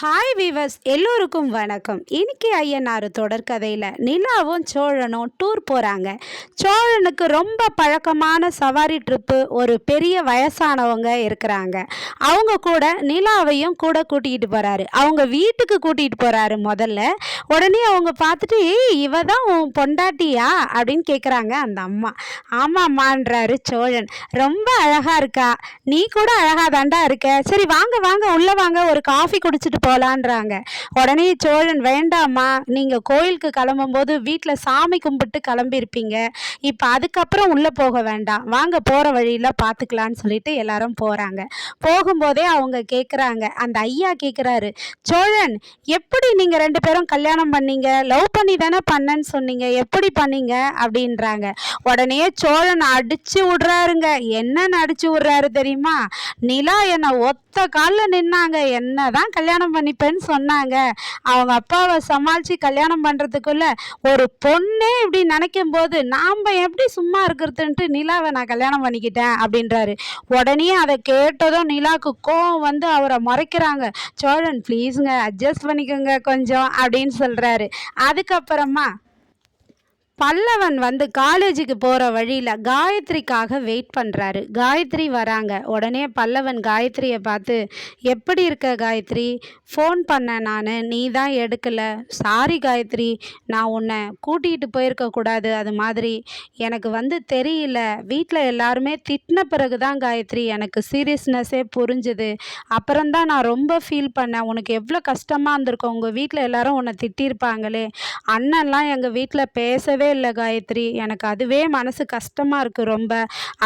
Hi viewers எல்லோருக்கும் வணக்கம். இன்னைக்கு ஐயனார் தொடர்கதையில் நிலாவும் சோழனும் டூர் போகிறாங்க. சோழனுக்கு ரொம்ப பழக்கமான சவாரி ட்ரிப்பு ஒரு பெரிய வயசானவங்க இருக்கிறாங்க. அவங்க கூட நிலாவையும் கூட கூட்டிகிட்டு போகிறாரு. அவங்க வீட்டுக்கு கூட்டிகிட்டு போகிறாரு முதல்ல. உடனே அவங்க பார்த்துட்டு இவ தான் உன் பொண்டாட்டியா அப்படின்னு கேட்குறாங்க அந்த அம்மா. ஆமாம்மான்றாரு சோழன். ரொம்ப அழகாக இருக்கா, நீ கூட அழகாக தாண்டா இருக்க, சரி வாங்க வாங்க உள்ளே வாங்க, ஒரு காஃபி குடிச்சிட்டு போகலான்றாங்க. உடனே சோழன், வேண்டாம்மா, நீங்கள் கோயிலுக்கு கிளம்பும்போது வீட்டில் சாமி கும்பிட்டு கிளம்பியிருப்பீங்க, இப்போ அதுக்கப்புறம் உள்ளே போக வேண்டாம், வாங்க போகிற வழியில் பார்த்துக்கலான்னு சொல்லிட்டு எல்லாரும் போகிறாங்க. போகும்போதே அவங்க கேட்குறாங்க, அந்த ஐயா கேட்குறாரு, சோழன் எப்படி நீங்கள் ரெண்டு பேரும் கல்யாணம் பண்ணீங்க, லவ் பண்ணி தானே பண்ணேன்னு சொன்னீங்க, எப்படி பண்ணீங்க அப்படின்றாங்க. உடனே சோழன் அடிச்சு விடுறாருங்க. என்னன்னு அடிச்சு விடுறாரு தெரியுமா? நிலா என்னை ஒத்த காலில் நின்னாங்க, என்னதான் கல்யாணம் பண்ணிப்பேன்னு சொன்னாங்க, அவங்க அப்பாவை சமாளித்து கல்யாணம் பண்ணுறதுக்குள்ள ஒரு பொண்ணே இப்படி நினைக்கும் போது நாம் எப்படி சும்மா இருக்கிறதுன்ட்டு நிலாவை நான் கல்யாணம் பண்ணிக்கிட்டேன் அப்படின்றாரு. உடனே அதை கேட்டதும் நிலாவுக்கு கோவம் வந்து அவரை மறைக்கிறாங்க. சோழன், ப்ளீஸுங்க அட்ஜஸ்ட் பண்ணிக்கோங்க கொஞ்சம் அப்படின்னு சொல்கிறாரு. அதுக்கப்புறமா பல்லவன் வந்து காலேஜுக்கு போகிற வழியில் காயத்ரிக்காக வெயிட் பண்ணுறாரு. காயத்ரி வராங்க. உடனே பல்லவன் காயத்ரியை பார்த்து, எப்படி இருக்க காயத்ரி, ஃபோன் பண்ணேன் நான், நீ தான் எடுக்கலை, சாரி காயத்ரி, நான் உன்னை கூட்டிகிட்டு போயிருக்கக்கூடாது, அது மாதிரி எனக்கு வந்து தெரியல, வீட்டில் எல்லாருமே திட்டின பிறகு தான் காயத்ரி எனக்கு சீரியஸ்னஸ்ஸே புரிஞ்சுது, அப்புறம்தான் நான் ரொம்ப ஃபீல் பண்ணேன், உனக்கு எவ்வளோ கஷ்டமாக இருந்திருக்கும், உங்கள் வீட்டில் எல்லாரும் உன்னை திட்டியிருப்பாங்களே, அண்ணன்லாம் எங்கள் வீட்டில் பேசவே இல்லை காயத்ரி, எனக்கு அதுவே மனசு கஷ்டமாக இருக்குது ரொம்ப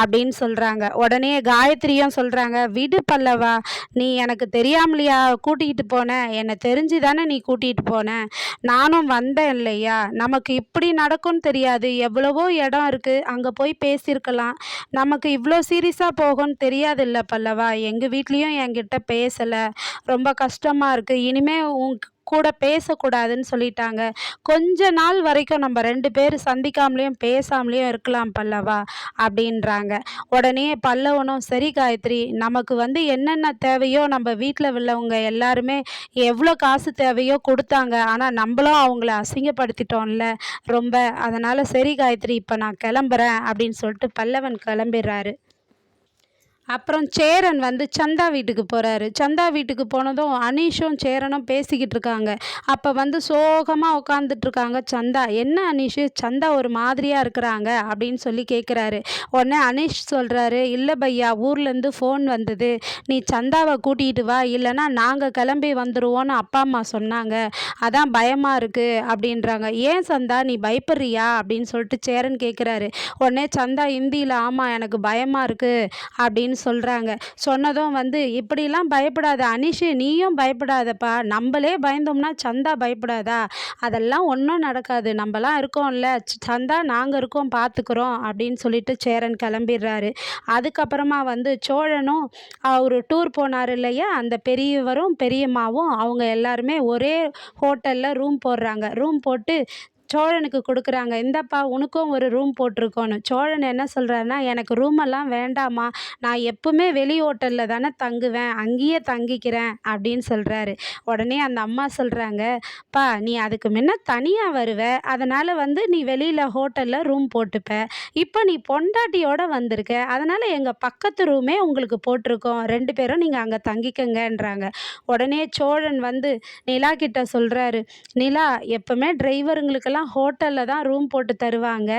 அப்படின்னு சொல்கிறாங்க. உடனே காயத்ரியும் சொல்கிறாங்க, விடு பல்லவா, நீ எனக்கு தெரியாமலையா கூட்டிகிட்டு போனேன், என்னை தெரிஞ்சு தானே நீ கூட்டிகிட்டு போனேன், நானும் வந்தேன் இல்லையா, நமக்கு இப்படி நடக்கும்னு தெரியாது, எவ்வளவோ இடம் இருக்குது, அங்கே போய் பேசியிருக்கலாம், நமக்கு இவ்வளோ சீரியஸாக போகும்னு தெரியாது இல்லை பல்லவா, எங்கள் வீட்லேயும் என்கிட்ட பேசலை, ரொம்ப கஷ்டமாக இருக்குது, இனிமேல் கூட பேசக்கூடாதுன்னு சொல்லிட்டாங்க, கொஞ்ச நாள் வரைக்கும் நம்ம ரெண்டு பேர் சந்திக்காமலேயும் பேசாமலேயும் இருக்கலாம் பல்லவா அப்படின்றாங்க. உடனே பல்லவனும், சரி காயத்ரி, நமக்கு வந்து என்னென்ன தேவையோ நம்ம வீட்டில் உள்ளவங்க எல்லாருமே எவ்வளோ காசு தேவையோ கொடுத்தாங்க, ஆனால் நம்மளும் அவங்கள அசிங்கப்படுத்திட்டோம்ல ரொம்ப, அதனால் சரி காயத்ரி, இப்போ நான் கிளம்புறேன் அப்படின்னு சொல்லிட்டு பல்லவன் கிளம்பிடுறாரு. அப்புறம் சேரன் வந்து சந்தா வீட்டுக்கு போகிறாரு. சந்தா வீட்டுக்கு போனதும் அனீஷும் சேரனும் பேசிக்கிட்டு இருக்காங்க. அப்போ வந்து சோகமாக உட்காந்துட்ருக்காங்க சந்தா. என்ன அனீஷு, சந்தா ஒரு மாதிரியாக இருக்கிறாங்க அப்படின்னு சொல்லி கேட்குறாரு. உடனே அனீஷ் சொல்கிறாரு, இல்லை பையா, ஊர்லேருந்து ஃபோன் வந்தது, நீ சந்தாவை கூட்டிகிட்டு வா, இல்லைன்னா நாங்கள் கிளம்பி வந்துடுவோன்னு அப்பா அம்மா சொன்னாங்க, அதான் பயமாக இருக்குது அப்படின்றாங்க. ஏன் சந்தா, நீ பயப்படுறியா அப்படின்னு சொல்லிட்டு சேரன் கேட்குறாரு. உடனே சந்தா ஹிந்தியில், ஆமாம் எனக்கு பயமாக இருக்குது அப்படின்னு சொல்கிறாங்க. சொன்னதும் வந்து, இப்படிலாம் பயப்படாத அனீஷு, நீயும் பயப்படாதப்பா, நம்மளே பயந்தோம்னா சந்தா பயப்படாதா, அதெல்லாம் ஒன்றும் நடக்காது, நம்மலாம் இருக்கோம்ல சந்தா, நாங்கள் இருக்கோம் பார்த்துக்குறோம் அப்படின்னு சொல்லிட்டு சேரன் கிளம்பிடுறாரு. அதுக்கப்புறமா வந்து சோழனும் அவர் டூர் போனார் இல்லையா, அந்த பெரியவரும் பெரியம்மாவும் அவங்க எல்லாருமே ஒரே ஹோட்டலில் ரூம் போடுறாங்க. ரூம் போட்டு சோழனுக்கு கொடுக்குறாங்க, இந்தப்பா உனக்கும் ஒரு ரூம் போட்டிருக்கோன்னு. சோழன் என்ன சொல்கிறாருன்னா, எனக்கு ரூமெல்லாம் வேண்டாமா, நான் எப்பவுமே வெளி ஹோட்டலில் தானே தங்குவேன், அங்கேயே தங்கிக்கிறேன் அப்படின்னு சொல்கிறாரு. உடனே அந்த அம்மா சொல்கிறாங்க, பா நீ அதுக்கு முன்ன தனியாக வருவ, அதனால் வந்து நீ வெளியில் ஹோட்டலில் ரூம் போட்டுப்ப, இப்போ நீ பொண்டாட்டியோடு வந்திருக்க, அதனால் எங்கள் பக்கத்து ரூமே உங்களுக்கு போட்டிருக்கோம், ரெண்டு பேரும் நீங்கள் அங்கே தங்கிக்கங்கன்றாங்க. உடனே சோழன் வந்து நிலா கிட்ட சொல்கிறாரு, நிலா, எப்பவுமே டிரைவருங்களுக்கெல்லாம் ஹோட்டலில் தான் ரூம் போட்டு தருவாங்க,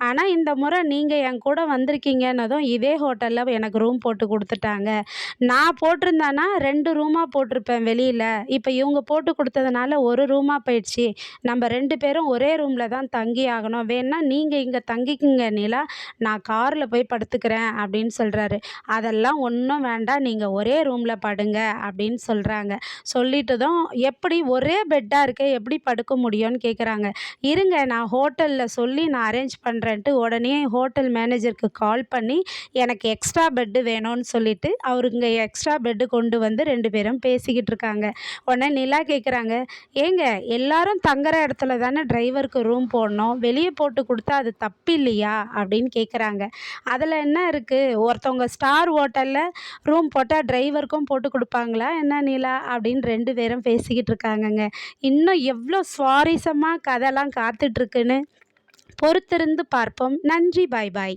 ஆனால் இந்த முறை நீங்கள் என் கூட வந்திருக்கீங்கன்னதும் இதே ஹோட்டலில் எனக்கு ரூம் போட்டு கொடுத்துட்டாங்க, நான் போட்டிருந்தானா ரெண்டு ரூமாக போட்டிருப்பேன் வெளியில், இப்போ இவங்க போட்டு கொடுத்ததுனால ஒரு ரூமாக போயிடுச்சு, நம்ம ரெண்டு பேரும் ஒரே ரூமில் தான் தங்கி ஆகணும், வேணா நீங்கள் இங்கே தங்கிக்குங்க நிலா, நான் காரில் போய் படுத்துக்கிறேன் அப்படின்னு சொல்கிறாரு. அதெல்லாம் ஒன்றும் வேண்டாம், நீங்கள் ஒரே ரூமில் படுங்க அப்படின்னு சொல்கிறாங்க. சொல்லிட்டதும், எப்படி ஒரே பெட்டாக இருக்க எப்படி படுக்க முடியும்னு கேட்குறாங்க. இருங்க நான் ஹோட்டலில் சொல்லி நான் அரேஞ்ச் பண்ணுறேன்ட்டு உடனே ஹோட்டல் மேனேஜருக்கு கால் பண்ணி எனக்கு எக்ஸ்ட்ரா பெட்டு வேணும்னு சொல்லிட்டு அவருங்க எக்ஸ்ட்ரா பெட்டு கொண்டு வந்து 2 பேரும் பேசிக்கிட்டு இருக்காங்க. உடனே நிலா கேட்குறாங்க, ஏங்க எல்லாரும் தங்குற இடத்துல தானே டிரைவருக்கு ரூம் போடணும், வெளியே போட்டு கொடுத்தா அது தப்பு இல்லையா அப்படின்னு கேட்குறாங்க. அதில் என்ன இருக்குது, ஒருத்தவங்க ஸ்டார் ஹோட்டலில் ரூம் போட்டால் டிரைவருக்கும் போட்டு கொடுப்பாங்களா என்ன நிலா அப்படின்னு 2 பேரும் பேசிக்கிட்டு இருக்காங்கங்க. இன்னும் எவ்வளோ சுவாரஸ்யமாக கதைலாம் காத்துட்ருக்குன்னு பொறுத்திருந்து பார்ப்போம். நன்றி. பாய் பாய்.